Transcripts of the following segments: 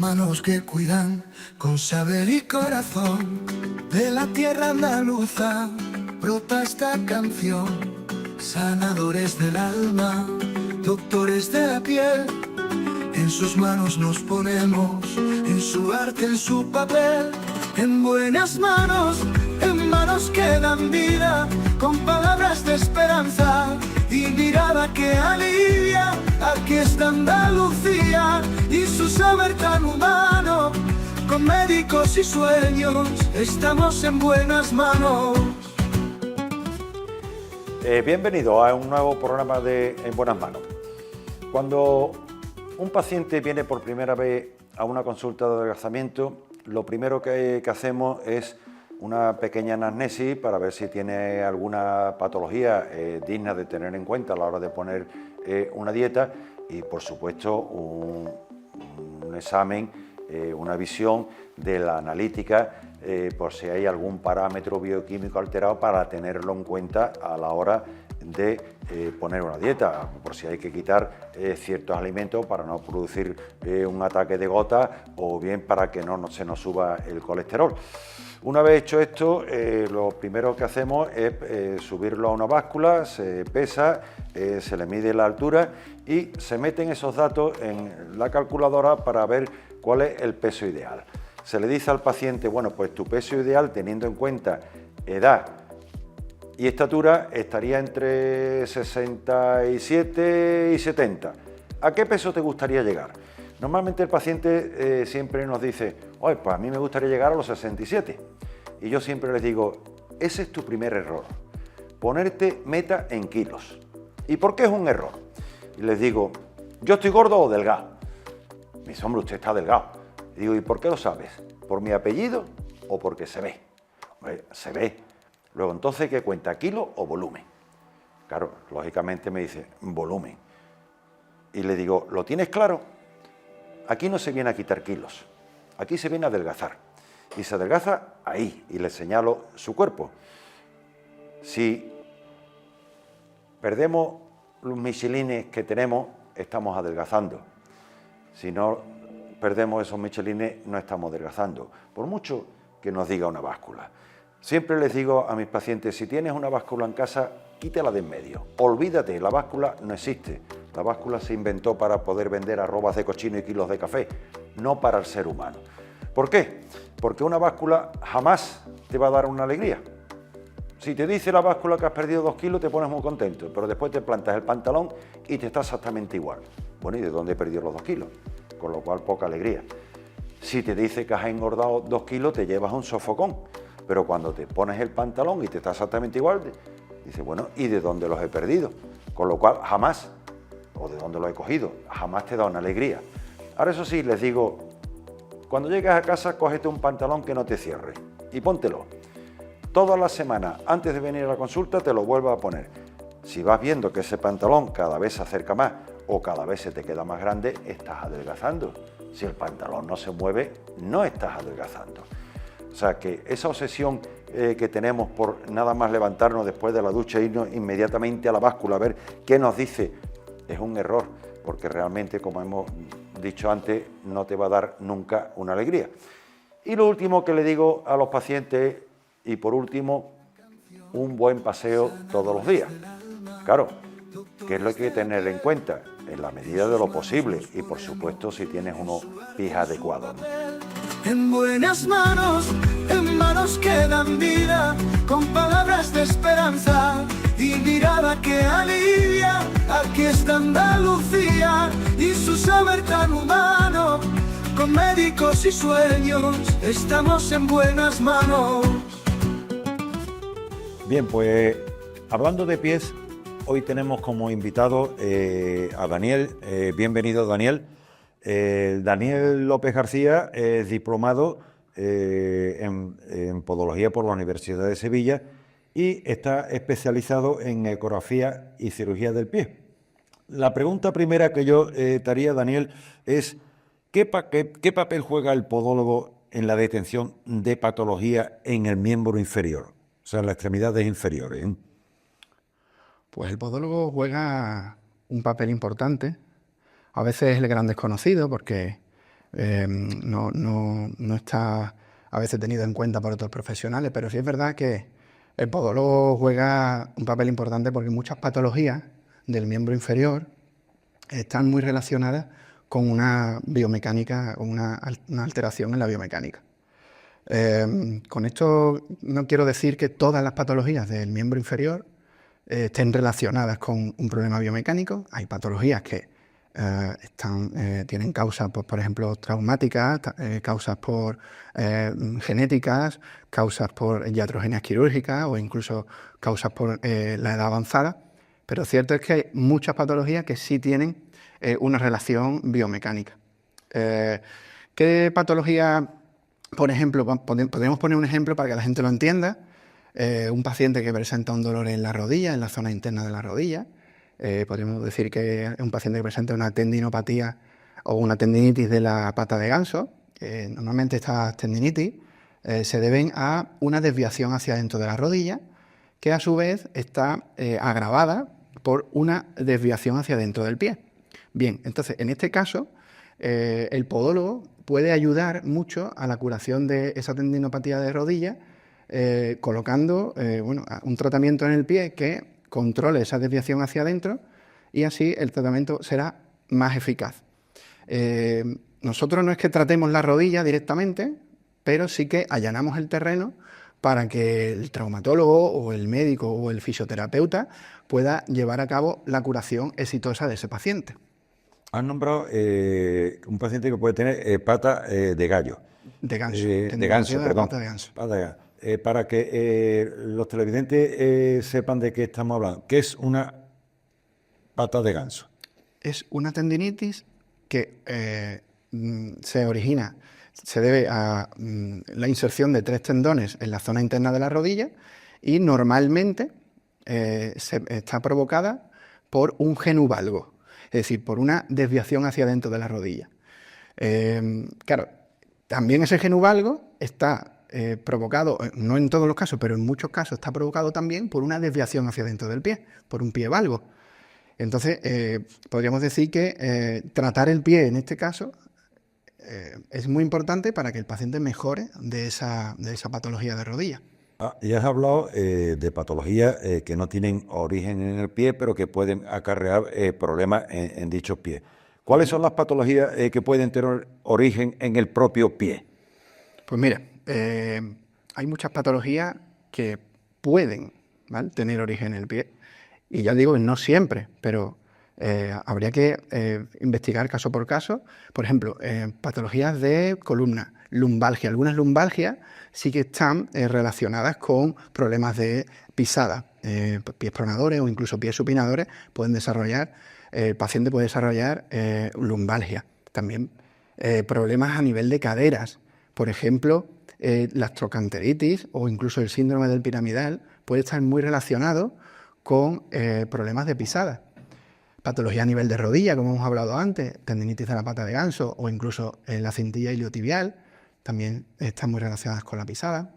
manos que cuidan con saber y corazón. De la tierra andaluza brota esta canción. Sanadores del alma, doctores de la piel. En sus manos nos ponemos, en su arte, en su papel. En buenas manos, en manos que dan vida, con palabras de esperanza y mirada que alivia. Aquí está Andalucía y su saber tan humano. Con médicos y sueños estamos en buenas manos. Bienvenido a un nuevo programa de En Buenas Manos. Cuando un paciente viene por primera vez a una consulta de adelgazamiento, lo primero que hacemos es una pequeña anamnesis para ver si tiene alguna patología digna de tener en cuenta a la hora de poner una dieta y, por supuesto, un examen, una visión de la analítica por si hay algún parámetro bioquímico alterado para tenerlo en cuenta a la hora de poner una dieta, por si hay que quitar ciertos alimentos para no producir un ataque de gota o bien para que no se nos suba el colesterol. Una vez hecho esto, lo primero que hacemos es subirlo a una báscula, se pesa, se le mide la altura y se meten esos datos en la calculadora para ver cuál es el peso ideal. Se le dice al paciente, bueno, pues tu peso ideal, teniendo en cuenta edad y estatura, estaría entre 67 y 70. ¿A qué peso te gustaría llegar? Normalmente el paciente siempre nos dice, oye, pues a mí me gustaría llegar a los 67. Y yo siempre les digo, ese es tu primer error, ponerte meta en kilos. ¿Y por qué es un error? Y les digo, yo estoy gordo o delgado. Me dice, hombre, usted está delgado. Y digo, ¿y por qué lo sabes? ¿Por mi apellido o porque se ve? Hombre, se ve. Luego, entonces, ¿qué cuenta? ¿Kilo o volumen? Claro, lógicamente me dice, volumen. Y le digo, ¿lo tienes claro? Aquí no se viene a quitar kilos, aquí se viene a adelgazar. Y se adelgaza ahí, y le señalo su cuerpo. Si perdemos los michelines que tenemos, estamos adelgazando. Si no perdemos esos michelines, no estamos adelgazando, por mucho que nos diga una báscula. Siempre les digo a mis pacientes, si tienes una báscula en casa, quítala de en medio. Olvídate, la báscula no existe. La báscula se inventó para poder vender arrobas de cochino y kilos de café, no para el ser humano. ¿Por qué? Porque una báscula jamás te va a dar una alegría. Si te dice la báscula que has perdido 2 kilos, te pones muy contento, pero después te plantas el pantalón y te está exactamente igual. Bueno, ¿y de dónde he perdido los 2 kilos? Con lo cual, poca alegría. Si te dice que has engordado 2 kilos, te llevas un sofocón. Pero cuando te pones el pantalón y te está exactamente igual, dices, bueno, ¿y de dónde los he perdido? Con lo cual, jamás, o de dónde los he cogido, jamás te da una alegría. Ahora, eso sí, les digo, cuando llegas a casa, cógete un pantalón que no te cierre y póntelo. Todas las semanas, antes de venir a la consulta, te lo vuelvas a poner. Si vas viendo que ese pantalón cada vez se acerca más o cada vez se te queda más grande, estás adelgazando. Si el pantalón no se mueve, no estás adelgazando. O sea que esa obsesión que tenemos por nada más levantarnos después de la ducha e irnos inmediatamente a la báscula a ver qué nos dice, es un error, porque realmente, como hemos dicho antes, no te va a dar nunca una alegría. Y lo último que le digo a los pacientes, y por último, un buen paseo todos los días. Claro, que es lo que hay que tener en cuenta, en la medida de lo posible, y por supuesto si tienes unos pies adecuados, ¿no? En buenas manos, en manos que dan vida, con palabras de esperanza y mirada que alivia. Aquí está Andalucía y su saber tan humano. Con médicos y sueños estamos en buenas manos. Bien, pues hablando de pies, hoy tenemos como invitado a Daniel. Bienvenido, Daniel. Daniel López García es diplomado en podología por la Universidad de Sevilla y está especializado en ecografía y cirugía del pie. La pregunta primera que yo te haría, Daniel, es ¿qué papel juega el podólogo en la detención de patología en el miembro inferior, o sea, en las extremidades inferiores? Pues el podólogo juega un papel importante. A veces es el gran desconocido porque no está a veces tenido en cuenta por otros profesionales, pero sí es verdad que el podólogo juega un papel importante porque muchas patologías del miembro inferior están muy relacionadas con una biomecánica, con una alteración en la biomecánica. Con esto no quiero decir que todas las patologías del miembro inferior estén relacionadas con un problema biomecánico. Hay patologías que tienen causas, pues, por ejemplo, traumáticas, causas por genéticas, causas por iatrogenias quirúrgicas o incluso causas por la edad avanzada. Pero cierto es que hay muchas patologías que sí tienen una relación biomecánica. ¿Qué patología, por ejemplo, podríamos poner un ejemplo para que la gente lo entienda? Un paciente que presenta un dolor en la rodilla, en la zona interna de la rodilla. Podríamos decir que es un paciente que presenta una tendinopatía o una tendinitis de la pata de ganso. Normalmente estas tendinitis se deben a una desviación hacia dentro de la rodilla, que a su vez está agravada por una desviación hacia dentro del pie. Bien, entonces en este caso el podólogo puede ayudar mucho a la curación de esa tendinopatía de rodilla, colocando un tratamiento en el pie que controle esa desviación hacia adentro y así el tratamiento será más eficaz. Nosotros no es que tratemos la rodilla directamente, pero sí que allanamos el terreno para que el traumatólogo o el médico o el fisioterapeuta pueda llevar a cabo la curación exitosa de ese paciente. Has nombrado un paciente que puede tener pata de gallo. De ganso. De ganso, perdón. Pata de ganso. Pata de ganso. Para que los televidentes sepan de qué estamos hablando. ¿Qué es una pata de ganso? Es una tendinitis que se debe a la inserción de 3 tendones en la zona interna de la rodilla y normalmente está provocada por un genuvalgo, es decir, por una desviación hacia dentro de la rodilla. Claro, también ese genuvalgo está provocado, no en todos los casos, pero en muchos casos está provocado también por una desviación hacia dentro del pie, por un pie valgo. Entonces, podríamos decir que tratar el pie en este caso es muy importante para que el paciente mejore de esa patología de rodilla. Y has hablado de patologías que no tienen origen en el pie, pero que pueden acarrear problemas en dichos pies. ¿Cuáles son las patologías que pueden tener origen en el propio pie? Pues mira, hay muchas patologías que pueden, ¿vale?, tener origen en el pie. Y ya digo, no siempre, pero habría que investigar caso por caso. Por ejemplo, patologías de columna, lumbalgia. Algunas lumbalgias sí que están relacionadas con problemas de pisada. Pies pronadores o incluso pies supinadores el paciente puede desarrollar lumbalgia. También problemas a nivel de caderas. Por ejemplo, la trochanteritis o incluso el síndrome del piramidal puede estar muy relacionado con problemas de pisada. Patología a nivel de rodilla, como hemos hablado antes, tendinitis de la pata de ganso o incluso la cintilla iliotibial, también están muy relacionadas con la pisada.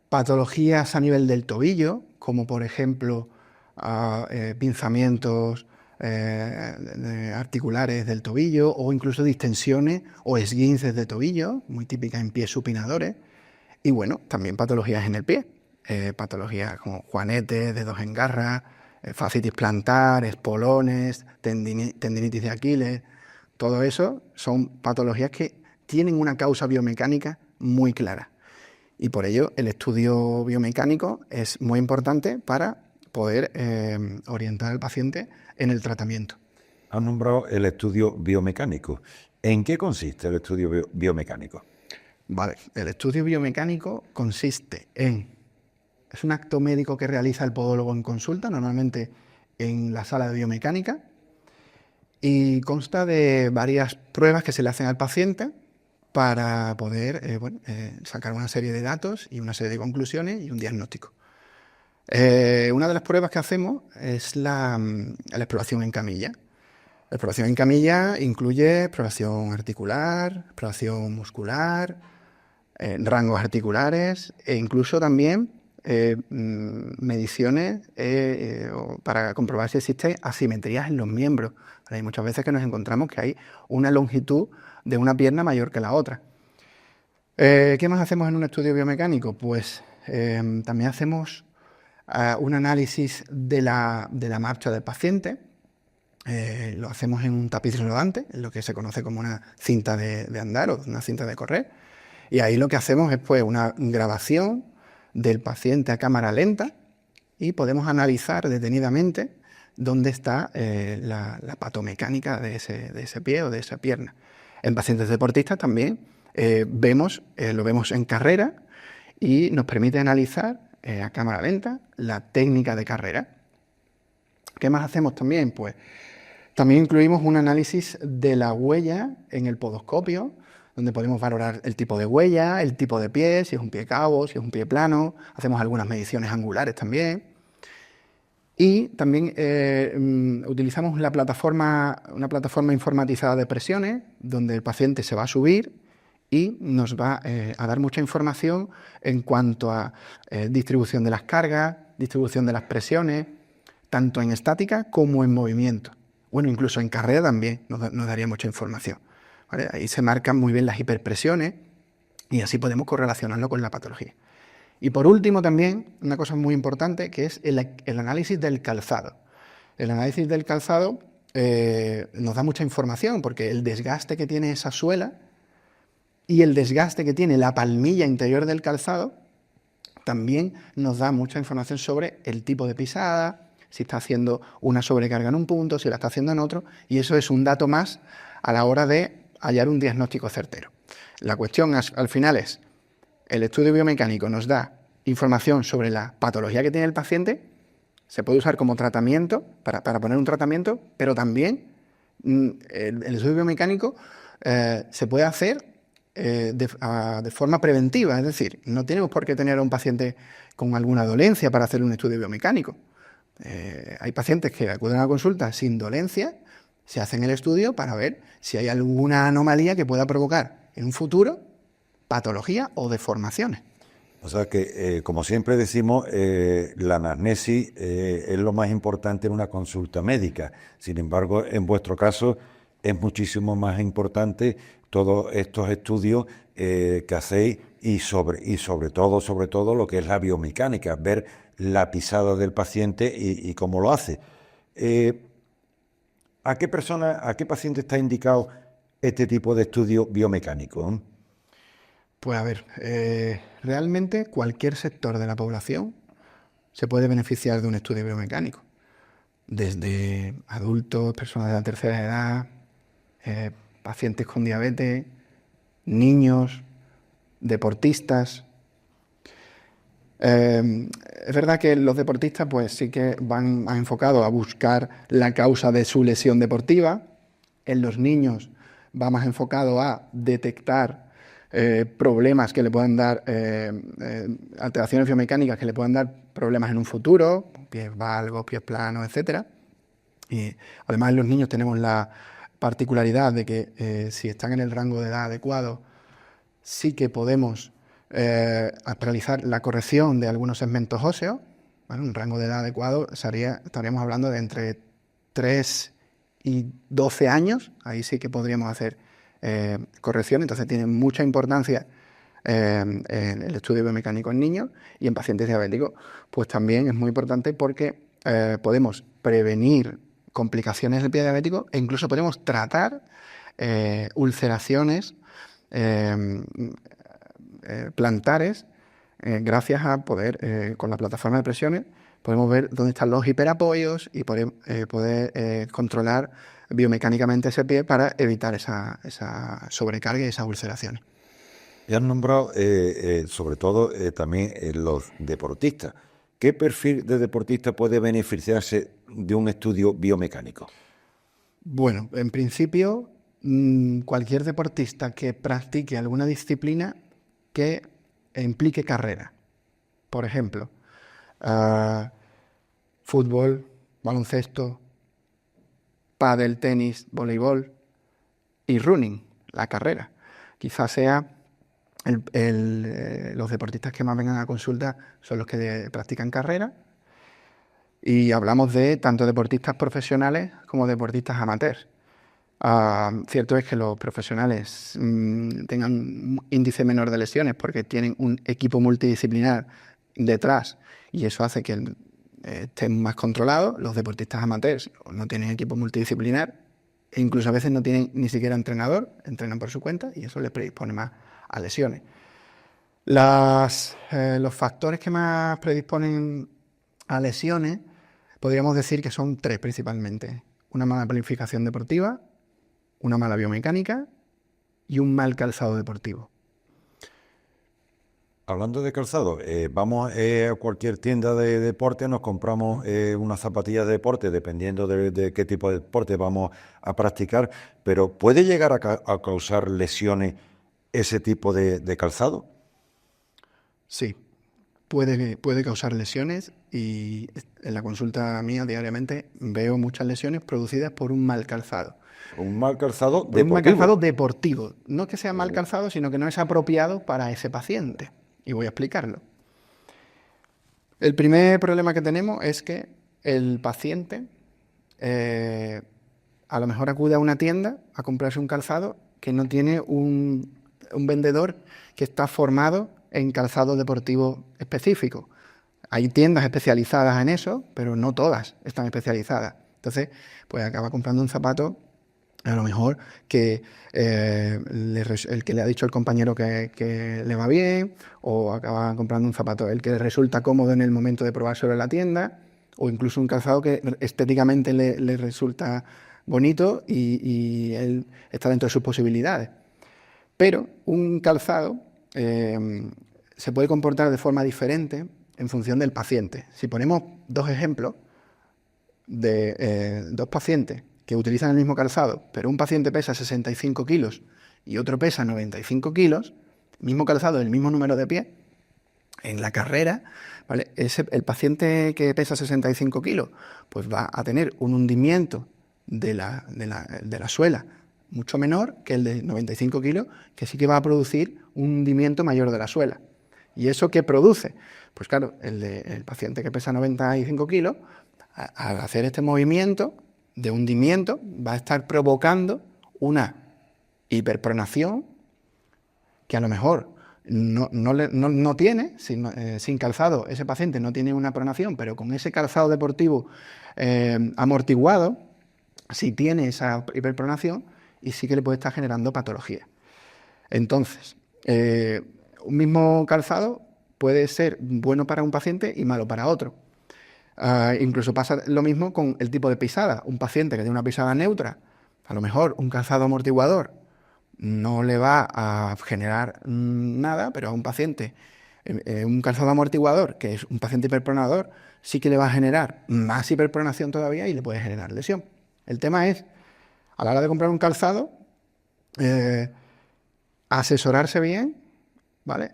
Patologías a nivel del tobillo, como por ejemplo pinzamientos articulares del tobillo o incluso distensiones o esguinces de tobillo, muy típicas en pies supinadores. Y bueno, también patologías en el pie, patologías como juanetes, dedos en garra, fascitis plantar, espolones, tendinitis de Aquiles. Todo eso son patologías que tienen una causa biomecánica muy clara. Y por ello el estudio biomecánico es muy importante para poder orientar al paciente en el tratamiento. Has nombrado el estudio biomecánico. ¿En qué consiste el estudio biomecánico? Vale, el estudio biomecánico consiste es un acto médico que realiza el podólogo en consulta, normalmente en la sala de biomecánica, y consta de varias pruebas que se le hacen al paciente para poder sacar una serie de datos y una serie de conclusiones y un diagnóstico. Una de las pruebas que hacemos es la exploración en camilla. La exploración en camilla incluye exploración articular, exploración muscular, rangos articulares e incluso también mediciones para comprobar si existe asimetrías en los miembros. Hay muchas veces que nos encontramos que hay una longitud de una pierna mayor que la otra. ¿Qué más hacemos en un estudio biomecánico? Pues también hacemos un análisis de la marcha del paciente. Lo hacemos en un tapiz rodante, en lo que se conoce como una cinta de andar o una cinta de correr. Y ahí lo que hacemos es pues una grabación del paciente a cámara lenta y podemos analizar detenidamente dónde está la patomecánica de ese pie o de esa pierna. En pacientes deportistas también lo vemos en carrera y nos permite analizar a cámara lenta la técnica de carrera. ¿Qué más hacemos también? Pues también incluimos un análisis de la huella en el podoscopio, donde podemos valorar el tipo de huella, el tipo de pie, si es un pie cabo, si es un pie plano. Hacemos algunas mediciones angulares también. Y también utilizamos una plataforma informatizada de presiones, donde el paciente se va a subir y nos va a dar mucha información en cuanto a distribución de las cargas, distribución de las presiones, tanto en estática como en movimiento. Bueno, incluso en carrera también nos daría mucha información, ¿vale? Ahí se marcan muy bien las hiperpresiones y así podemos correlacionarlo con la patología. Y por último también, una cosa muy importante, que es el análisis del calzado. El análisis del calzado nos da mucha información porque el desgaste que tiene esa suela y el desgaste que tiene la palmilla interior del calzado también nos da mucha información sobre el tipo de pisada, si está haciendo una sobrecarga en un punto, si la está haciendo en otro, y eso es un dato más a la hora de hallar un diagnóstico certero. La cuestión al final es, el estudio biomecánico nos da información sobre la patología que tiene el paciente, se puede usar como tratamiento, para poner un tratamiento, pero también el estudio biomecánico se puede hacer de forma preventiva, es decir, no tenemos por qué tener a un paciente con alguna dolencia para hacer un estudio biomecánico. Hay pacientes que acuden a la consulta sin dolencia, se hacen el estudio para ver si hay alguna anomalía que pueda provocar en un futuro patología o deformaciones. O sea que, como siempre decimos, la anamnesis es lo más importante en una consulta médica. Sin embargo, en vuestro caso es muchísimo más importante todos estos estudios que hacéis y sobre todo lo que es la biomecánica, ver la pisada del paciente y cómo lo hace. ¿A qué paciente está indicado este tipo de estudio biomecánico? Pues a ver, realmente cualquier sector de la población se puede beneficiar de un estudio biomecánico. Desde adultos, personas de la tercera edad, pacientes con diabetes, niños, deportistas. Es verdad que los deportistas pues sí que van más enfocados a buscar la causa de su lesión deportiva. En los niños va más enfocado a detectar problemas que le puedan dar, alteraciones biomecánicas que le puedan dar problemas en un futuro, pies valgos, pies planos, etc. Y además en los niños tenemos la particularidad de que si están en el rango de edad adecuado, sí que podemos realizar la corrección de algunos segmentos óseos. Bueno, un rango de edad adecuado estaríamos hablando de entre 3 y 12 años, ahí sí que podríamos hacer corrección, entonces tiene mucha importancia en el estudio biomecánico en niños, y en pacientes diabéticos pues también es muy importante porque podemos prevenir complicaciones del pie diabético e incluso podemos tratar ulceraciones plantares gracias a poder, con la plataforma de presiones, podemos ver dónde están los hiperapoyos y poder controlar biomecánicamente ese pie para evitar esa sobrecarga y esas ulceraciones. Ya has nombrado sobre todo también los deportistas. ¿Qué perfil de deportista puede beneficiarse de un estudio biomecánico? Bueno, en principio, cualquier deportista que practique alguna disciplina que implique carrera. Por ejemplo, fútbol, baloncesto, pádel, tenis, voleibol y running, la carrera. Quizás sea Los deportistas que más vengan a consulta son los que practican carrera, y hablamos de tanto deportistas profesionales como deportistas amateurs. Cierto es que los profesionales tengan un índice menor de lesiones porque tienen un equipo multidisciplinar detrás, y eso hace que estén más controlados. Los deportistas amateurs no tienen equipo multidisciplinar e incluso a veces no tienen ni siquiera entrenador, entrenan por su cuenta, y eso les predispone más a lesiones. Los factores que más predisponen a lesiones podríamos decir que son 3 principalmente: una mala planificación deportiva, una mala biomecánica y un mal calzado deportivo. Hablando de calzado, vamos a cualquier tienda de deporte, nos compramos unas zapatillas de deporte, dependiendo de qué tipo de deporte vamos a practicar, pero ¿puede llegar a causar lesiones ese tipo de calzado? Sí, puede causar lesiones, y en la consulta mía diariamente veo muchas lesiones producidas por un mal calzado. Un mal calzado Por un mal deportivo. calzado deportivo. No que sea mal calzado, sino que no es apropiado para ese paciente. Y voy a explicarlo. El primer problema que tenemos es que el paciente a lo mejor acude a una tienda a comprarse un calzado que no tiene un vendedor que está formado en calzado deportivo específico. Hay tiendas especializadas en eso, pero no todas están especializadas. Entonces, pues acaba comprando un zapato, a lo mejor que el que le ha dicho el compañero que le va bien, o acaba comprando un zapato el que le resulta cómodo en el momento de probárselo en la tienda, o incluso un calzado que estéticamente le resulta bonito y él está dentro de sus posibilidades. Pero un calzado se puede comportar de forma diferente en función del paciente. Si ponemos 2 ejemplos de 2 pacientes que utilizan el mismo calzado, pero un paciente pesa 65 kilos y otro pesa 95 kilos, mismo calzado, el mismo número de pies, en la carrera, ¿vale? El paciente que pesa 65 kilos pues va a tener un hundimiento de la suela mucho menor que el de 95 kilos, que sí que va a producir un hundimiento mayor de la suela. ¿Y eso qué produce? Pues claro, el paciente que pesa 95 kilos, al hacer este movimiento de hundimiento, va a estar provocando una hiperpronación que a lo mejor no tiene, sin calzado. Ese paciente no tiene una pronación, pero con ese calzado deportivo amortiguado, sí tiene esa hiperpronación y sí que le puede estar generando patología. Entonces, un mismo calzado puede ser bueno para un paciente y malo para otro. Incluso pasa lo mismo con el tipo de pisada. Un paciente que tiene una pisada neutra, a lo mejor un calzado amortiguador no le va a generar nada, pero a un paciente, un calzado amortiguador, que es un paciente hiperpronador, sí que le va a generar más hiperpronación todavía y le puede generar lesión. El tema es, a la hora de comprar un calzado, asesorarse bien, ¿vale?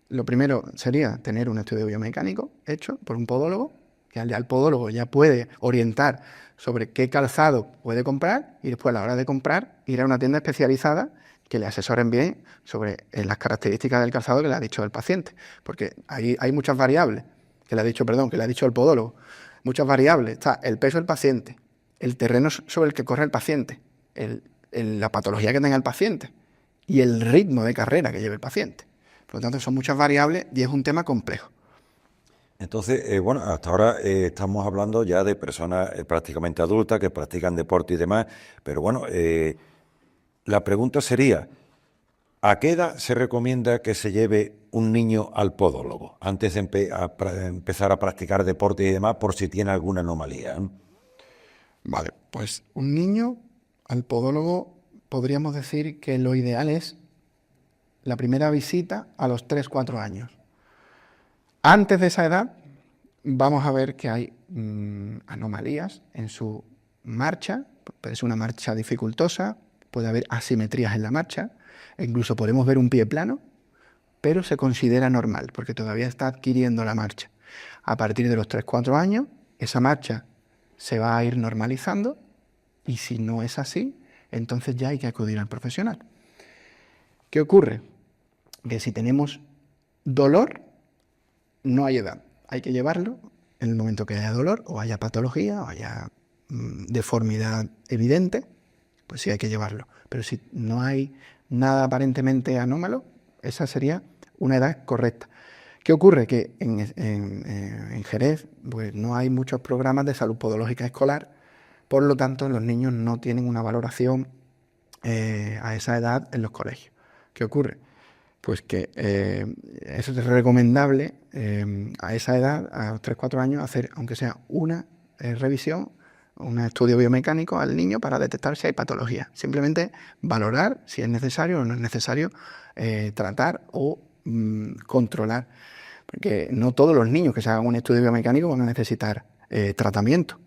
Lo primero sería tener un estudio biomecánico hecho por un podólogo, que el podólogo ya puede orientar sobre qué calzado puede comprar, y después a la hora de comprar ir a una tienda especializada que le asesoren bien sobre las características del calzado que le ha dicho el paciente, porque hay muchas variables que le ha dicho el podólogo, muchas variables. Está el peso del paciente, el terreno sobre el que corre el paciente, la patología que tenga el paciente y el ritmo de carrera que lleve el paciente. Por lo tanto, son muchas variables y es un tema complejo. Entonces, bueno, hasta ahora estamos hablando ya de personas prácticamente adultas que practican deporte y demás, pero bueno, la pregunta sería, ¿a qué edad se recomienda que se lleve un niño al podólogo antes de empezar a practicar deporte y demás, por si tiene alguna anomalía? Vale, pues un niño al podólogo podríamos decir que lo ideal es la primera visita a los 3-4 años. Antes de esa edad vamos a ver que hay anomalías en su marcha, puede ser una marcha dificultosa, puede haber asimetrías en la marcha, incluso podemos ver un pie plano, pero se considera normal porque todavía está adquiriendo la marcha. A partir de los 3-4 años, esa marcha se va a ir normalizando y si no es así, entonces ya hay que acudir al profesional. ¿Qué ocurre? que si tenemos dolor, no hay edad. Hay que llevarlo en el momento que haya dolor o haya patología o haya deformidad evidente, pues sí hay que llevarlo. Pero si no hay nada aparentemente anómalo, esa sería una edad correcta. ¿Qué ocurre? Que en Jerez pues, no hay muchos programas de salud podológica escolar, por lo tanto los niños no tienen una valoración a esa edad en los colegios. ¿Qué ocurre? Pues que eso es recomendable a esa edad, a los 3-4 años, hacer aunque sea una revisión, un estudio biomecánico al niño para detectar si hay patología. Simplemente valorar si es necesario o no es necesario tratar o controlar. Porque no todos los niños que se hagan un estudio biomecánico van a necesitar tratamiento.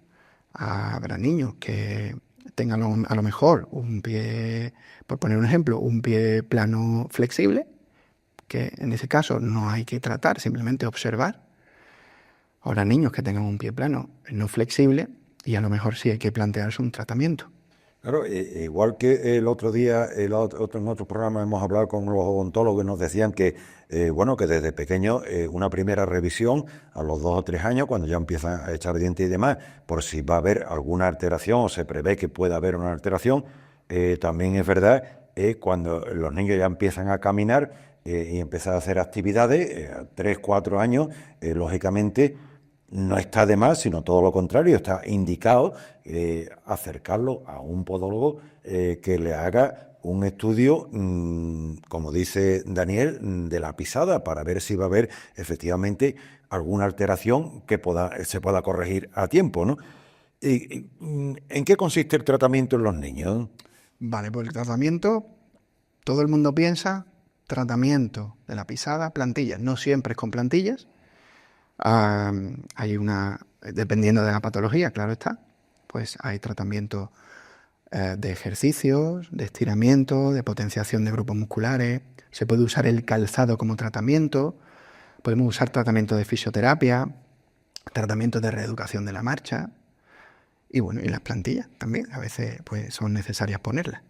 Habrá niños que tengan a lo mejor un pie, por poner un ejemplo, un pie plano flexible, que en ese caso no hay que tratar, simplemente observar. Habrá niños que tengan un pie plano no flexible y a lo mejor sí hay que plantearse un tratamiento. Claro, igual que el otro día, en otro programa hemos hablado con los odontólogos y nos decían que, bueno, que desde pequeño una primera revisión a los 2 o 3 años, cuando ya empiezan a echar dientes y demás, por si va a haber alguna alteración o se prevé que pueda haber una alteración, también es verdad cuando los niños ya empiezan a caminar y empiezan a hacer actividades, 3, 4 años, lógicamente, no está de más, sino todo lo contrario, está indicado acercarlo a un podólogo que le haga un estudio, como dice Daniel, de la pisada para ver si va a haber efectivamente alguna alteración que se pueda corregir a tiempo, ¿no? ¿En qué consiste el tratamiento en los niños? Vale, pues el tratamiento, todo el mundo piensa, tratamiento de la pisada, plantillas. No siempre es con plantillas. Hay dependiendo de la patología, claro está, pues hay tratamiento de ejercicios, de estiramiento, de potenciación de grupos musculares. Se puede usar el calzado como tratamiento, podemos usar tratamiento de fisioterapia, tratamiento de reeducación de la marcha y bueno, y las plantillas también, a veces pues son necesarias ponerlas.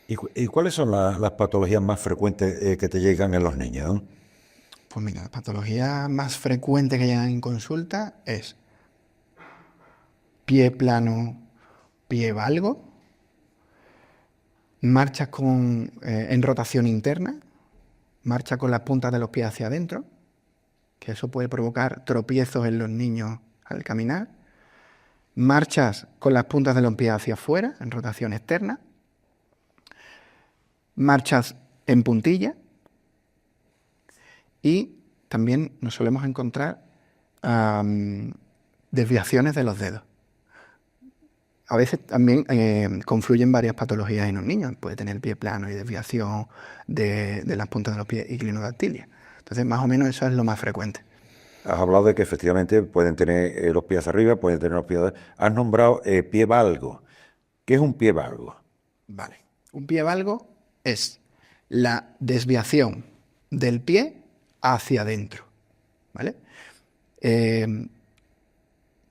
¿Y cuáles son las patologías más frecuentes que te llegan en los niños? Pues mira, la patología más frecuente que llegan en consulta es pie plano, pie valgo, marchas en rotación interna, marcha con las puntas de los pies hacia adentro, que eso puede provocar tropiezos en los niños al caminar, marchas con las puntas de los pies hacia afuera, en rotación externa, marchas en puntilla, y también nos solemos encontrar desviaciones de los dedos. A veces también confluyen varias patologías en un niño. Puede tener pie plano y desviación de las puntas de los pies y clinodactilia. Entonces, más o menos eso es lo más frecuente. Has hablado de que efectivamente pueden tener los pies arriba, pueden tener los pies abajo. Has nombrado pie valgo. ¿Qué es un pie valgo? Vale. Un pie valgo es la desviación del pie hacia adentro, ¿vale? Que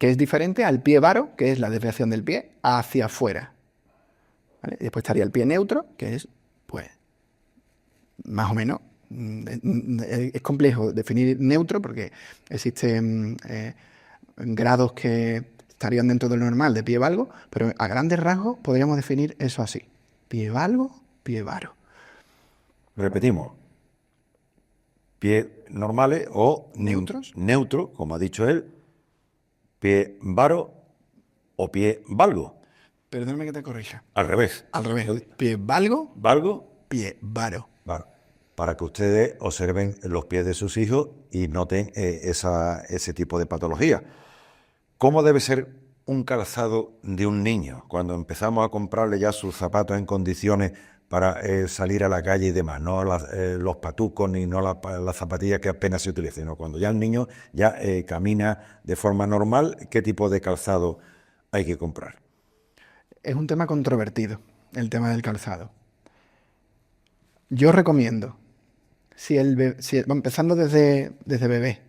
es diferente al pie varo, que es la desviación del pie hacia afuera, ¿vale? Y después estaría el pie neutro, que es, pues, más o menos, es complejo definir neutro porque existen grados que estarían dentro de lo normal de pie valgo, pero a grandes rasgos podríamos definir eso así: pie valgo, pie varo. Repetimos. Pies normales o neutros, neutro, como ha dicho él, pie varo o pie valgo. Perdóname que te corrija. Al revés. Al revés. Pie valgo, Valgo, pie varo. varo. Para que ustedes observen los pies de sus hijos y noten ese tipo de patología. ¿Cómo debe ser un calzado de un niño cuando empezamos a comprarle ya sus zapatos en condiciones para salir a la calle y demás? No los patucos ni no las zapatillas que apenas se utilizan, sino cuando ya el niño ya camina de forma normal, ¿qué tipo de calzado hay que comprar? Es un tema controvertido, el tema del calzado. Yo recomiendo, empezando desde bebé,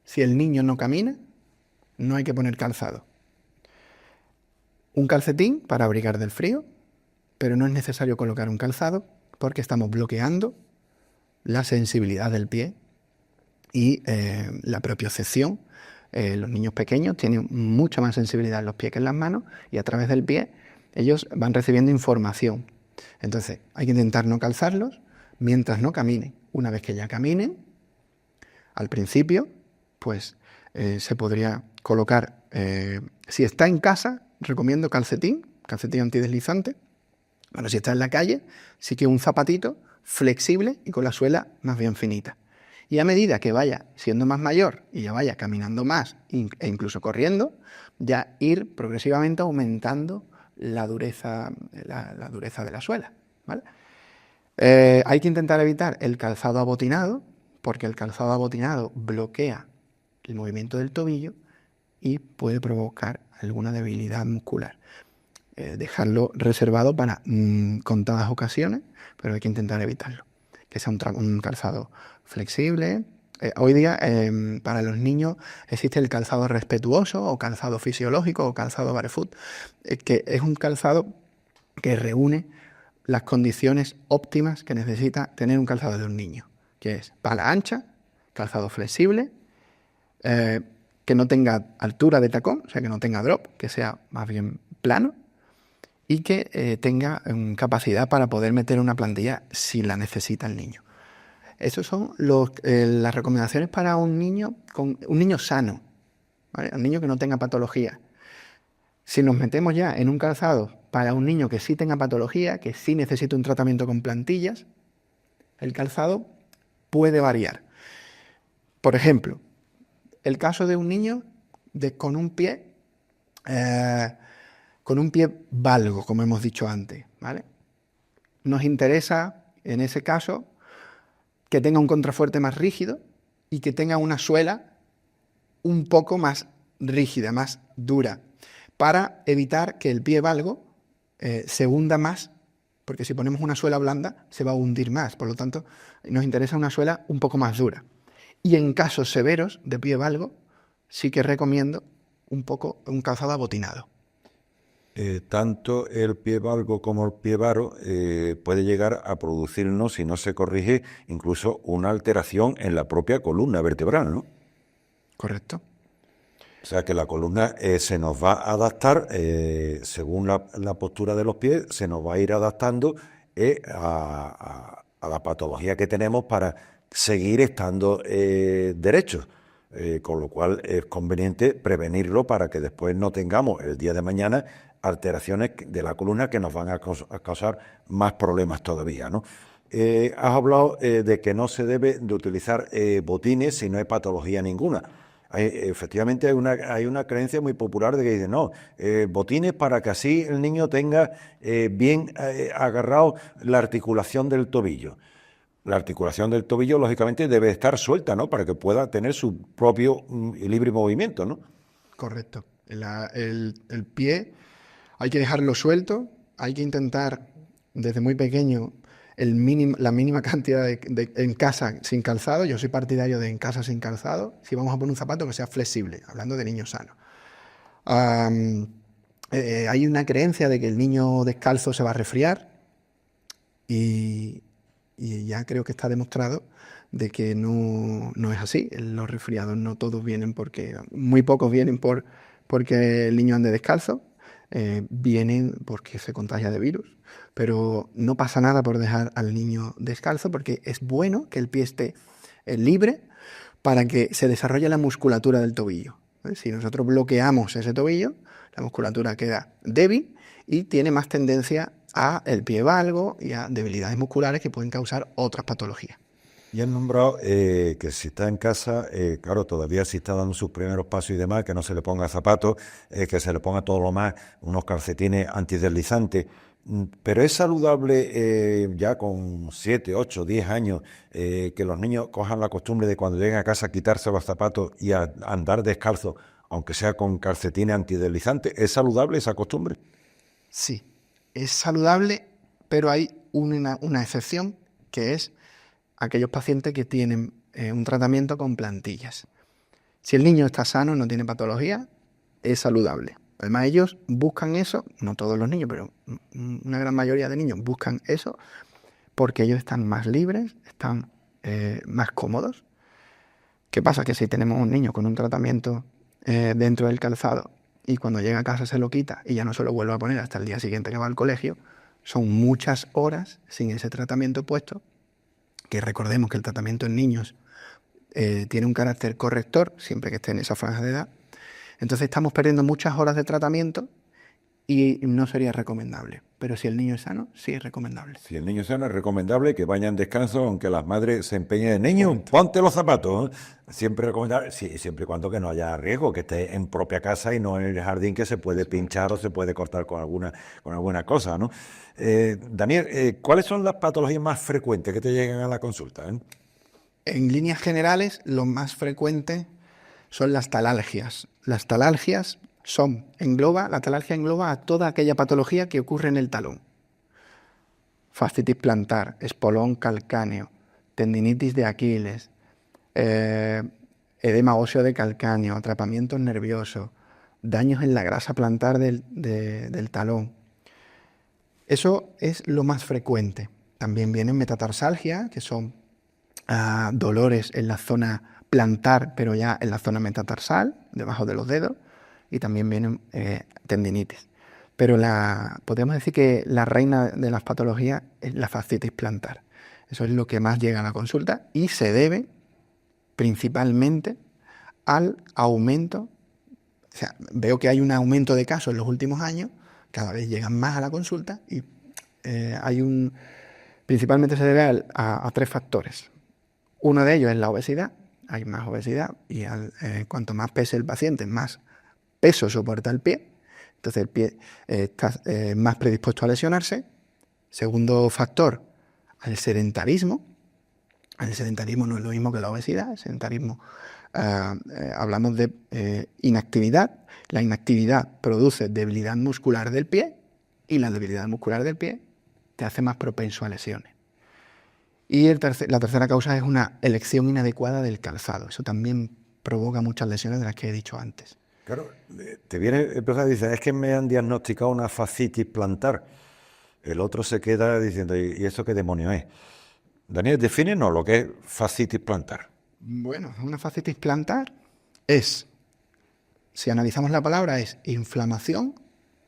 si el niño no camina, no hay que poner calzado. Un calcetín para abrigar del frío, pero no es necesario colocar un calzado porque estamos bloqueando la sensibilidad del pie y la propiocepción. Los niños pequeños tienen mucha más sensibilidad en los pies que en las manos y a través del pie ellos van recibiendo información. Entonces hay que intentar no calzarlos mientras no caminen. Una vez que ya caminen, al principio, pues se podría colocar, si está en casa, recomiendo calcetín antideslizante. Bueno, si está en la calle, sí que un zapatito flexible y con la suela más bien finita. Y a medida que vaya siendo más mayor y ya vaya caminando más e incluso corriendo, ya ir progresivamente aumentando la dureza de la suela, ¿vale? Hay que intentar evitar el calzado abotinado, porque el calzado abotinado bloquea el movimiento del tobillo y puede provocar alguna debilidad muscular. Dejarlo reservado para contadas ocasiones, pero hay que intentar evitarlo. Que sea un calzado flexible. Hoy día para los niños existe el calzado respetuoso o calzado fisiológico o calzado barefoot, que es un calzado que reúne las condiciones óptimas que necesita tener un calzado de un niño, que es pala ancha, calzado flexible, que no tenga altura de tacón, o sea, que no tenga drop, que sea más bien plano, y que tenga capacidad para poder meter una plantilla si la necesita el niño. Esas son las recomendaciones para un niño sano, ¿vale? Un niño que no tenga patología. Si nos metemos ya en un calzado para un niño que sí tenga patología, que sí necesita un tratamiento con plantillas, el calzado puede variar. Por ejemplo, el caso de un niño con un pie valgo, como hemos dicho antes, ¿vale? Nos interesa, en ese caso, que tenga un contrafuerte más rígido y que tenga una suela un poco más rígida, más dura, para evitar que el pie valgo se hunda más, porque si ponemos una suela blanda se va a hundir más. Por lo tanto, nos interesa una suela un poco más dura. Y en casos severos de pie valgo, sí que recomiendo un calzado abotinado. Tanto el pie valgo como el pie varo puede llegar a producirnos, si no se corrige, incluso una alteración en la propia columna vertebral, ¿no? Correcto. O sea que la columna se nos va a adaptar, según la postura de los pies, se nos va a ir adaptando a la patología que tenemos para seguir estando derechos. Con lo cual es conveniente prevenirlo para que después no tengamos el día de mañana alteraciones de la columna que nos van a causar más problemas todavía, ¿no? Has hablado de que no se debe de utilizar botines si no hay patología ninguna. Efectivamente hay una creencia muy popular de que dice, no, botines para que así el niño tenga bien agarrado la articulación del tobillo. La articulación del tobillo, lógicamente, debe estar suelta, ¿no? Para que pueda tener su propio y libre movimiento, ¿no? Correcto. El pie hay que dejarlo suelto, hay que intentar desde muy pequeño la mínima cantidad en casa sin calzado. Yo soy partidario de en casa sin calzado. Si vamos a poner un zapato que sea flexible, hablando de niños sanos. Hay una creencia de que el niño descalzo se va a resfriar y ya creo que está demostrado de que no es así. Los resfriados no todos vienen muy pocos vienen porque el niño ande descalzo, vienen porque se contagia de virus. Pero no pasa nada por dejar al niño descalzo, porque es bueno que el pie esté libre para que se desarrolle la musculatura del tobillo. Si nosotros bloqueamos ese tobillo, la musculatura queda débil y tiene más tendencia a el pie valgo y a debilidades musculares que pueden causar otras patologías. Y han nombrado que si está en casa, claro, todavía si está dando sus primeros pasos y demás, que no se le ponga zapatos, que se le ponga todo lo más, unos calcetines antideslizantes. Pero es saludable ya con 7, 8, 10 años que los niños cojan la costumbre de cuando lleguen a casa quitarse los zapatos y andar descalzo, aunque sea con calcetines antideslizantes. ¿Es saludable esa costumbre? Sí, es saludable, pero hay una excepción, que es aquellos pacientes que tienen un tratamiento con plantillas. Si el niño está sano, no tiene patología, es saludable. Además, ellos buscan eso, no todos los niños, pero una gran mayoría de niños buscan eso porque ellos están más libres, están más cómodos. ¿Qué pasa? Que si tenemos un niño con un tratamiento dentro del calzado y cuando llega a casa se lo quita y ya no se lo vuelve a poner hasta el día siguiente que va al colegio, son muchas horas sin ese tratamiento puesto, que recordemos que el tratamiento en niños tiene un carácter corrector siempre que esté en esa franja de edad. Entonces estamos perdiendo muchas horas de tratamiento y no sería recomendable. Pero si el niño es sano, sí es recomendable. Si el niño es sano, es recomendable que vayan en descanso, aunque las madres se empeñen en niño, ponte los zapatos. Siempre recomendable, sí, siempre y cuando que no haya riesgo, que esté en propia casa y no en el jardín, que se puede pinchar o se puede cortar con alguna cosa, ¿no? Daniel, ¿cuáles son las patologías más frecuentes que te llegan a la consulta? En líneas generales, lo más frecuente son las talalgias. Las talalgias la talalgia engloba a toda aquella patología que ocurre en el talón. Fascitis plantar, espolón calcáneo, tendinitis de Aquiles, edema óseo de calcáneo, atrapamientos nerviosos, daños en la grasa plantar del talón. Eso es lo más frecuente. También vienen metatarsalgia, que son dolores en la zona plantar, pero ya en la zona metatarsal, debajo de los dedos, y también vienen tendinitis. Pero podemos decir que la reina de las patologías es la fascitis plantar. Eso es lo que más llega a la consulta y se debe principalmente al aumento. O sea, veo que hay un aumento de casos en los últimos años, cada vez llegan más a la consulta y principalmente se debe a 3 factores. Uno de ellos es la obesidad. Hay más obesidad y cuanto más pese el paciente, más peso soporta el pie. Entonces el pie está más predispuesto a lesionarse. Segundo factor, al sedentarismo. El sedentarismo no es lo mismo que la obesidad. El sedentarismo, hablamos de inactividad. La inactividad produce debilidad muscular del pie y la debilidad muscular del pie te hace más propenso a lesiones. Y la tercera causa es una elección inadecuada del calzado. Eso también provoca muchas lesiones de las que he dicho antes. Claro, te viene el profesor y dice, es que me han diagnosticado una fascitis plantar. El otro se queda diciendo, ¿y eso qué demonio es? Daniel, defínenos lo que es fascitis plantar. Bueno, una fascitis plantar si analizamos la palabra, es inflamación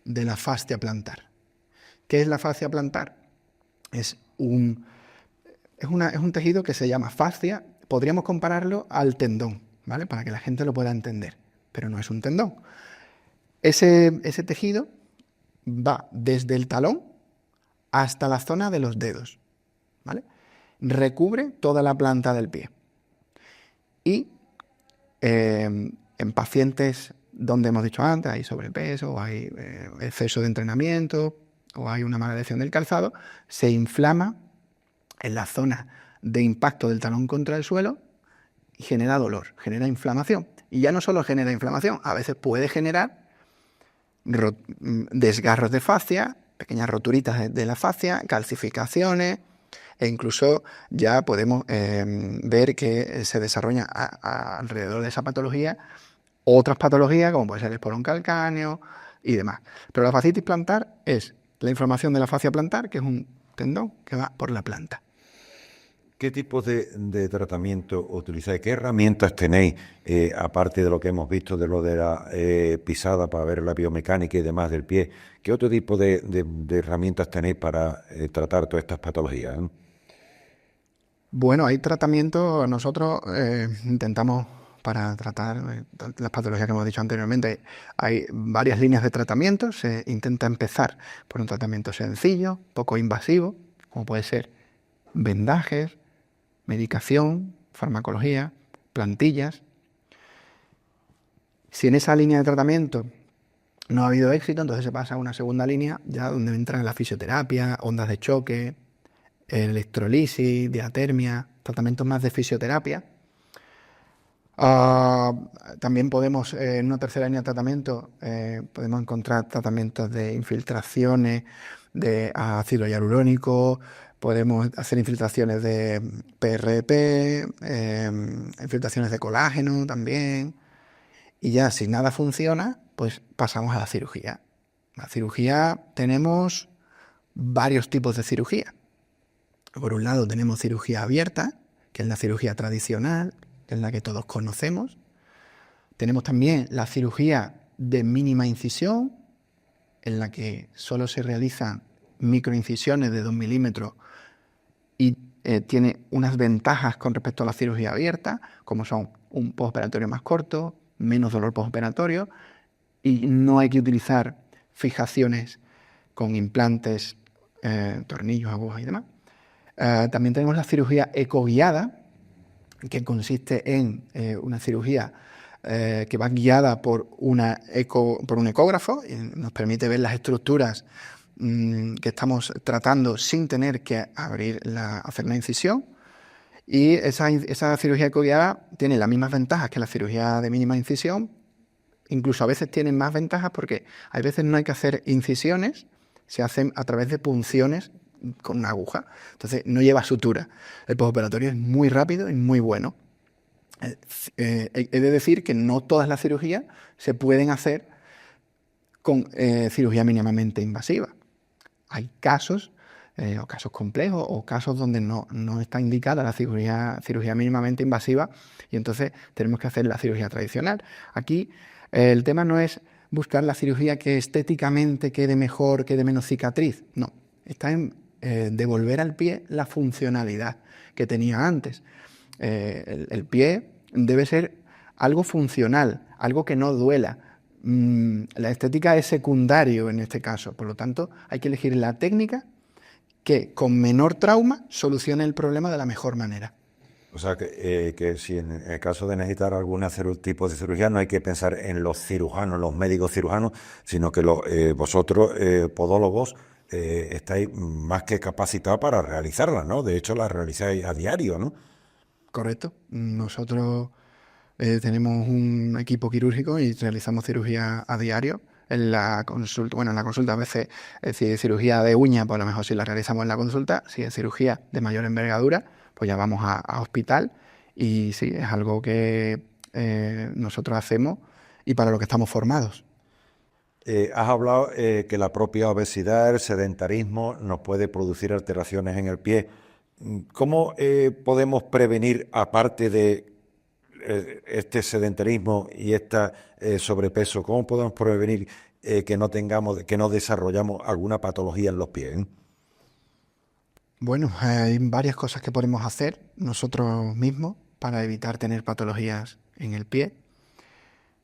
de la fascia plantar. ¿Qué es la fascia plantar? Es un tejido que se llama fascia. Podríamos compararlo al tendón, ¿vale? Para que la gente lo pueda entender. Pero no es un tendón. Ese tejido va desde el talón hasta la zona de los dedos, ¿vale? Recubre toda la planta del pie. Y en pacientes donde hemos dicho antes, hay sobrepeso, o hay exceso de entrenamiento, o hay una mala elección del calzado, se inflama en la zona de impacto del talón contra el suelo y genera dolor, genera inflamación. Y ya no solo genera inflamación, a veces puede generar desgarros de fascia, pequeñas roturitas de la fascia, calcificaciones, e incluso ya podemos ver que se desarrollan alrededor de esa patología otras patologías, como puede ser el espolón calcáneo y demás. Pero la fascitis plantar es la inflamación de la fascia plantar, que es un tendón que va por la planta. ¿Qué tipos de tratamiento utilizáis? ¿Qué herramientas tenéis, aparte de lo que hemos visto, de lo de la pisada para ver la biomecánica y demás del pie? ¿Qué otro tipo de herramientas tenéis para tratar todas estas patologías? Bueno, hay tratamientos, nosotros intentamos para tratar las patologías que hemos dicho anteriormente. Hay varias líneas de tratamiento. Se intenta empezar por un tratamiento sencillo, poco invasivo, como puede ser vendajes, medicación, farmacología, plantillas. Si en esa línea de tratamiento no ha habido éxito, entonces se pasa a una segunda línea, ya donde entra la fisioterapia, ondas de choque, electrolisis, diatermia, tratamientos más de fisioterapia. También podemos, en una tercera línea de tratamiento, podemos encontrar tratamientos de infiltraciones de ácido hialurónico, podemos hacer infiltraciones de PRP, infiltraciones de colágeno también. Y ya si nada funciona, pues pasamos a la cirugía. La cirugía, tenemos varios tipos de cirugía. Por un lado tenemos cirugía abierta, que es la cirugía tradicional, que es la que todos conocemos. Tenemos también la cirugía de mínima incisión, en la que solo se realizan microincisiones de 2 milímetros y tiene unas ventajas con respecto a la cirugía abierta, como son un postoperatorio más corto, menos dolor postoperatorio, y no hay que utilizar fijaciones con implantes, tornillos, agujas y demás. También tenemos la cirugía ecoguiada, que consiste en una cirugía que va guiada por un ecógrafo y nos permite ver las estructuras que estamos tratando sin tener que hacer una incisión. Y esa cirugía ecoguiada tiene las mismas ventajas que la cirugía de mínima incisión. Incluso a veces tienen más ventajas porque a veces no hay que hacer incisiones, se hacen a través de punciones con una aguja. Entonces no lleva sutura. El postoperatorio es muy rápido y muy bueno. He de decir que no todas las cirugías se pueden hacer con cirugía mínimamente invasiva. Hay casos, o casos complejos, o casos donde no está indicada la cirugía mínimamente invasiva y entonces tenemos que hacer la cirugía tradicional. Aquí el tema no es buscar la cirugía que estéticamente quede mejor, quede menos cicatriz. No, está en devolver al pie la funcionalidad que tenía antes. El pie debe ser algo funcional, algo que no duela. La estética es secundario en este caso, por lo tanto hay que elegir la técnica que con menor trauma solucione el problema de la mejor manera. O sea, que si en el caso de necesitar algún tipo de cirugía no hay que pensar en los cirujanos, los médicos cirujanos, sino que vosotros, podólogos, estáis más que capacitados para realizarla, ¿no? De hecho, la realizáis a diario, ¿no? Correcto. Nosotros tenemos un equipo quirúrgico y realizamos cirugía a diario. En la consulta a veces, si es cirugía de uña, pues a lo mejor sí la realizamos en la consulta. Si es cirugía de mayor envergadura, pues ya vamos a hospital. Y sí, es algo que nosotros hacemos y para lo que estamos formados. Has hablado que la propia obesidad, el sedentarismo nos puede producir alteraciones en el pie. ¿Cómo podemos prevenir, aparte de este sedentarismo y este sobrepeso, cómo podemos prevenir que no desarrollamos alguna patología en los pies? Bueno, hay varias cosas que podemos hacer nosotros mismos para evitar tener patologías en el pie.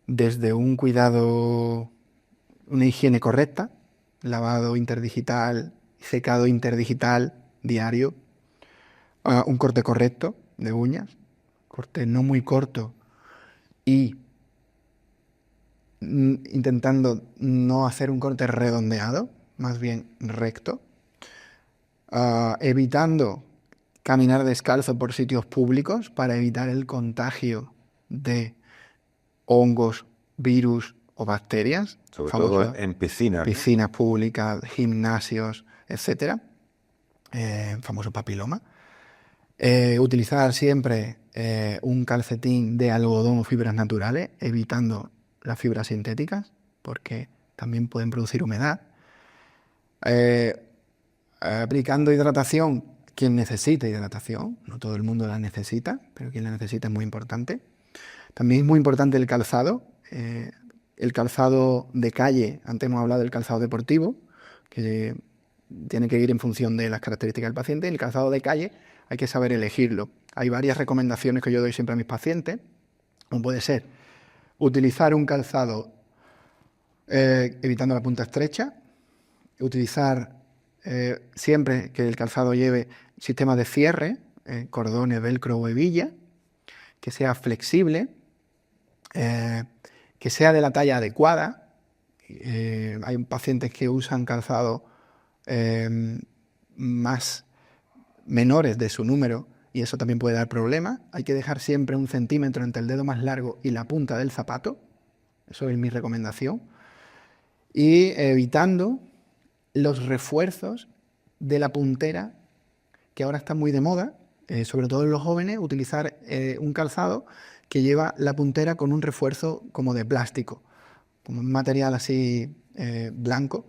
Desde un cuidado, una higiene correcta, lavado interdigital, secado interdigital diario, un corte correcto de uñas, corte no muy corto y intentando no hacer un corte redondeado, más bien recto, evitando caminar descalzo por sitios públicos para evitar el contagio de hongos, virus o bacterias. Sobre todo en piscinas. Piscinas públicas, gimnasios, etcétera. Famoso papiloma. Utilizar siempre un calcetín de algodón o fibras naturales, evitando las fibras sintéticas, porque también pueden producir humedad. Aplicando hidratación, quien necesite hidratación, no todo el mundo la necesita, pero quien la necesita es muy importante. También es muy importante el calzado de calle. Antes hemos hablado del calzado deportivo, que tiene que ir en función de las características del paciente. El calzado de calle hay que saber elegirlo. Hay varias recomendaciones que yo doy siempre a mis pacientes, como puede ser utilizar un calzado evitando la punta estrecha, utilizar siempre que el calzado lleve sistemas de cierre, cordones, velcro o hebilla, que sea flexible, que sea de la talla adecuada. Hay pacientes que usan calzado más menores de su número y eso también puede dar problemas. Hay que dejar siempre 1 centímetro entre el dedo más largo y la punta del zapato. Eso es mi recomendación. Y evitando los refuerzos de la puntera, que ahora está muy de moda, sobre todo en los jóvenes, utilizar un calzado que lleva la puntera con un refuerzo como de plástico, como un material así blanco,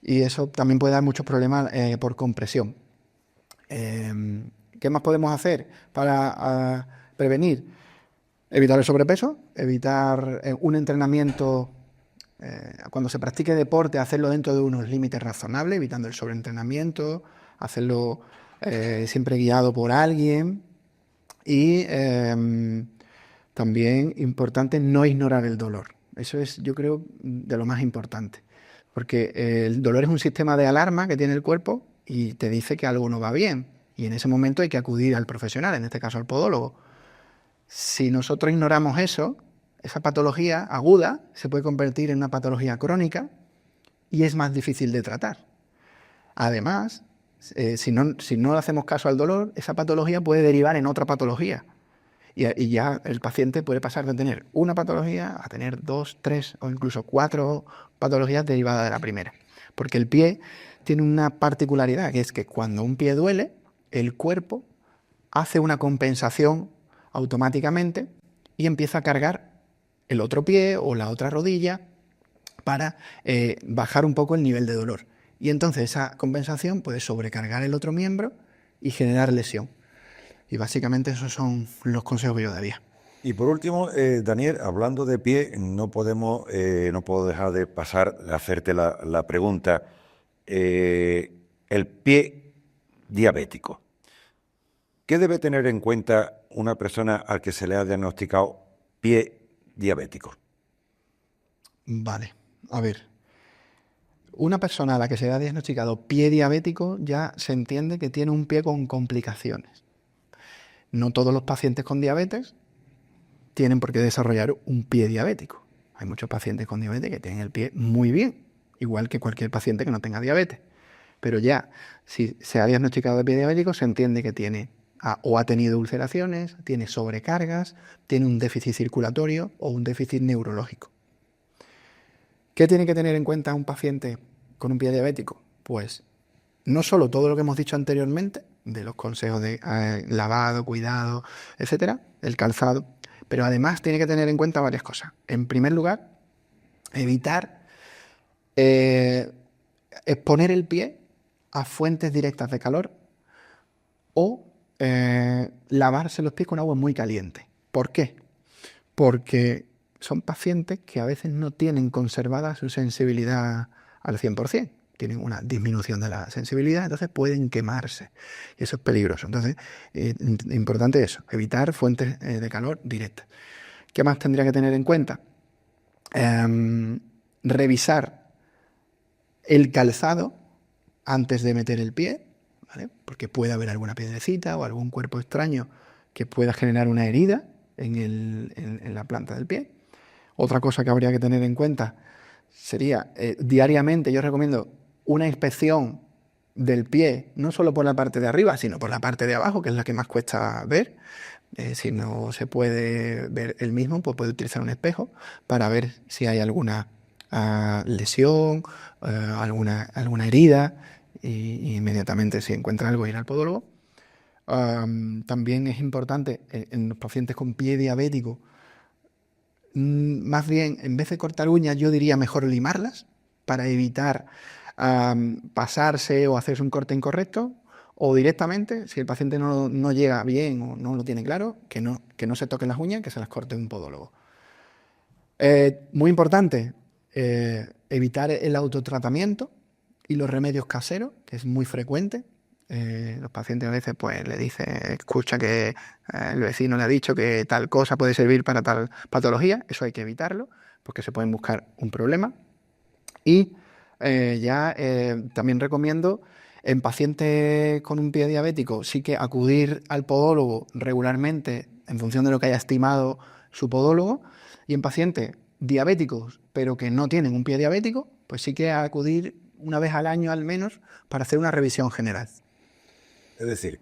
y eso también puede dar muchos problemas por compresión. ¿Qué más podemos hacer para prevenir? Evitar el sobrepeso, evitar un entrenamiento, cuando se practique deporte, hacerlo dentro de unos límites razonables, evitando el sobreentrenamiento, hacerlo siempre guiado por alguien y también importante no ignorar el dolor. Eso es, yo creo, de lo más importante, porque el dolor es un sistema de alarma que tiene el cuerpo y te dice que algo no va bien y en ese momento hay que acudir al profesional, en este caso al podólogo. Si nosotros ignoramos eso, esa patología aguda se puede convertir en una patología crónica y es más difícil de tratar. Además, si no le hacemos caso al dolor, esa patología puede derivar en otra patología. Y ya el paciente puede pasar de tener una patología a tener 2, 3 o incluso 4 patologías derivadas de la primera. Porque el pie tiene una particularidad, que es que cuando un pie duele, el cuerpo hace una compensación automáticamente y empieza a cargar el otro pie o la otra rodilla para bajar un poco el nivel de dolor. Y entonces esa compensación puede sobrecargar el otro miembro y generar lesión. Y básicamente esos son los consejos que yo daría. Y por último, Daniel, hablando de pie, no puedo dejar de pasar a hacerte la pregunta. El pie diabético. ¿Qué debe tener en cuenta una persona al que se le ha diagnosticado pie diabético? Vale, a ver. Una persona a la que se le ha diagnosticado pie diabético ya se entiende que tiene un pie con complicaciones. No todos los pacientes con diabetes tienen por qué desarrollar un pie diabético. Hay muchos pacientes con diabetes que tienen el pie muy bien, igual que cualquier paciente que no tenga diabetes. Pero ya, si se ha diagnosticado de pie diabético, se entiende que tiene o ha tenido ulceraciones, tiene sobrecargas, tiene un déficit circulatorio o un déficit neurológico. ¿Qué tiene que tener en cuenta un paciente con un pie diabético? Pues no solo todo lo que hemos dicho anteriormente, de los consejos de lavado, cuidado, etcétera, el calzado, pero además tiene que tener en cuenta varias cosas. En primer lugar, evitar exponer el pie a fuentes directas de calor o lavarse los pies con agua muy caliente. ¿Por qué? Porque son pacientes que a veces no tienen conservada su sensibilidad al 100%. Tienen una disminución de la sensibilidad, entonces pueden quemarse. Y eso es peligroso. Entonces, importante eso, evitar fuentes de calor directas. ¿Qué más tendría que tener en cuenta? Revisar el calzado antes de meter el pie, ¿vale? Porque puede haber alguna piedrecita o algún cuerpo extraño que pueda generar una herida en la planta del pie. Otra cosa que habría que tener en cuenta sería, diariamente yo recomiendo una inspección del pie, no solo por la parte de arriba, sino por la parte de abajo, que es la que más cuesta ver. Si no se puede ver el mismo, pues puede utilizar un espejo para ver si hay alguna lesión, alguna herida, y inmediatamente si encuentra algo ir al podólogo. También es importante en los pacientes con pie diabético, más bien, en vez de cortar uñas, yo diría mejor limarlas para evitar pasarse o hacerse un corte incorrecto, o directamente, si el paciente no llega bien o no lo tiene claro, que no se toquen las uñas, que se las corte un podólogo. Muy importante, evitar el autotratamiento y los remedios caseros, que es muy frecuente. Los pacientes a veces pues le dicen, escucha que el vecino le ha dicho que tal cosa puede servir para tal patología. Eso hay que evitarlo porque se pueden buscar un problema. Y también recomiendo en pacientes con un pie diabético sí que acudir al podólogo regularmente en función de lo que haya estimado su podólogo, y en pacientes diabéticos pero que no tienen un pie diabético pues sí que acudir una vez al año al menos para hacer una revisión general. Es decir,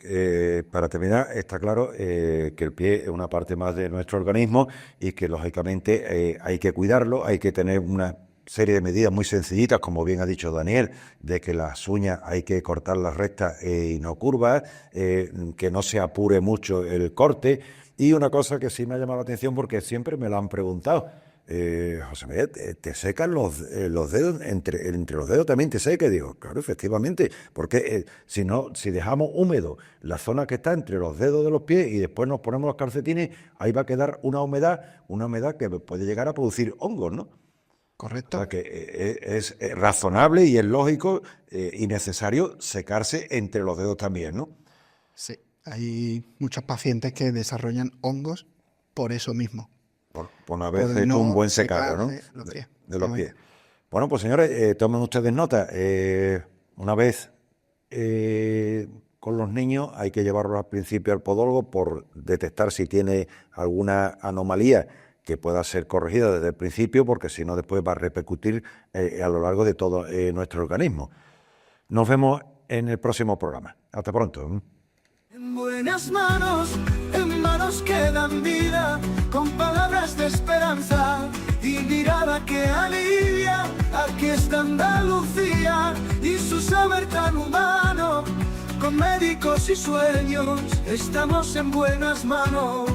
para terminar, está claro que el pie es una parte más de nuestro organismo y que lógicamente hay que cuidarlo, hay que tener una serie de medidas muy sencillitas, como bien ha dicho Daniel, de que las uñas hay que cortarlas rectas y no curvas, que no se apure mucho el corte. Y una cosa que sí me ha llamado la atención porque siempre me lo han preguntado, José María, te secan los dedos, entre los dedos también te seca. Y digo, claro, efectivamente, porque si dejamos húmedo la zona que está entre los dedos de los pies y después nos ponemos los calcetines, ahí va a quedar una humedad que puede llegar a producir hongos, ¿no? Correcto. O sea, que es razonable y es lógico y necesario secarse entre los dedos también, ¿no? Sí, hay muchos pacientes que desarrollan hongos por eso mismo. Por no haber Por hecho no un buen secado, ¿no? secarse los pies. De los pies. Bueno, pues señores, tomen ustedes nota. Una vez con los niños hay que llevarlos al principio al podólogo por detectar si tiene alguna anomalía que pueda ser corregida desde el principio, porque si no después va a repercutir a lo largo de todo nuestro organismo. Nos vemos en el próximo programa. Hasta pronto. En buenas manos, en manos que dan vida, con palabras de esperanza y mirada que alivia. Aquí está Andalucía y su saber tan humano, con médicos y sueños, estamos en buenas manos.